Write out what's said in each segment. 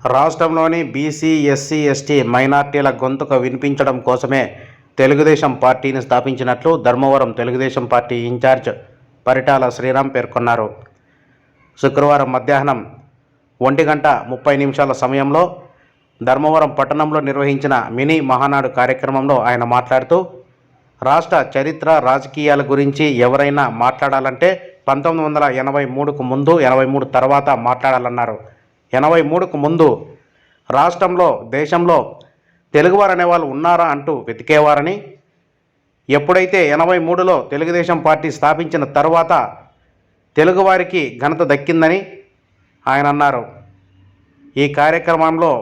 రాష్ట్రంలోని BC, SC, ST మైనార్టీల గొంతుకు వినిపించడం కోసమే తెలుగుదేశం పార్టీని స్థాపించినట్లు ధర్మవరం తెలుగుదేశం పార్టీ ఇన్ఛార్జ్ పరిటాల శ్రీరామ్ పేర్కొన్నారు. శుక్రవారం మధ్యాహ్నం 1:30 సమయంలో ధర్మవరం పట్టణంలో నిర్వహించిన మినీ మహానాడు కార్యక్రమంలో ఆయన మాట్లాడుతూ, రాష్ట్ర చరిత్ర, రాజకీయాల గురించి ఎవరైనా మాట్లాడాలంటే 1983కు ముందు, 83 తర్వాత మాట్లాడాలన్నారు. 83కు ముందు రాష్ట్రంలో, దేశంలో తెలుగువారు అనేవాళ్ళు ఉన్నారా అంటూ వెతికేవారని, ఎప్పుడైతే 83లో తెలుగుదేశం పార్టీ స్థాపించిన తర్వాత తెలుగువారికి ఘనత దక్కిందని ఆయన అన్నారు. ఈ కార్యక్రమంలో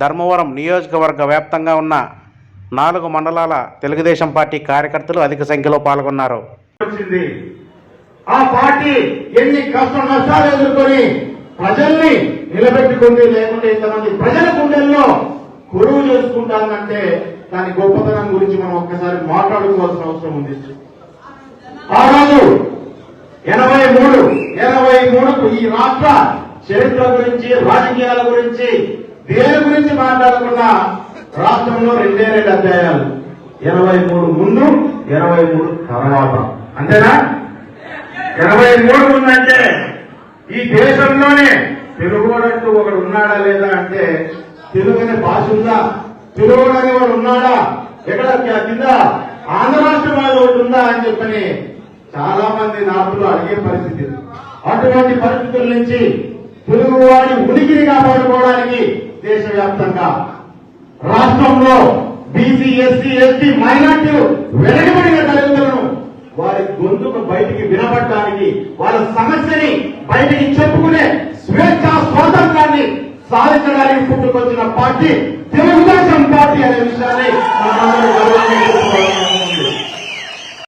ధర్మవరం నియోజకవర్గ వ్యాప్తంగా ఉన్న 4 మండలాల తెలుగుదేశం పార్టీ కార్యకర్తలు అధిక సంఖ్యలో పాల్గొన్నారు. ఆ పార్టీ ఎన్ని కష్ట నష్టాలు ఎదుర్కొని ప్రజల్ని నిలబెట్టుకుంది, లేకుంటే ఇంతమంది ప్రజల గుండెల్లో కొలువు చేసుకుంటానంటే దాని గొప్పతనం గురించి మనం ఒక్కసారి మాట్లాడుకోవాల్సిన అవసరం ఉంది. ఆ రోజు 83కు ఈ రాష్ట్ర చరిత్ర గురించి, రాజకీయాల గురించి, దేని గురించి మాట్లాడకుండా రాష్ట్రంలో 2 అధ్యాయాలు. 83 ముందు, 83 తర్వాత. అంతేనా? 83 ముందంటే ఈ దేశంలోనే తెలుగువాడంటూ ఒకడు ఉన్నాడా లేదా అంటే, తెలుగు అనే భాష ఉందా, తెలుగుడు అనేవాడు ఉన్నాడా, ఎక్కడ కింద ఆంధ్ర రాష్ట్రం వాళ్ళు ఒకటి ఉందా అని చెప్పని చాలా మంది నాయకులు అడిగే పరిస్థితి. అటువంటి పరిస్థితుల నుంచి తెలుగువాడి ఉనికిని కాపాడుకోవడానికి దేశవ్యాప్తంగా రాష్ట్రంలో బీసీ, ఎస్సీ, ఎస్టీ మైనార్టీలు వెనకబడిన తల్లిదండ్రులను వారి గొంతుకు బయటికి వినపడడానికి, వాళ్ళ సమస్యని బయటికి చెప్పుకునే స్వేచ్ఛ, స్వాతంత్రాన్ని సాధించడానికి పుట్టుకొచ్చిన పార్టీ తెలుగుదేశం పార్టీ అనే విషయాన్ని మనందరూ గర్వంగా చెప్పుకోవాలి.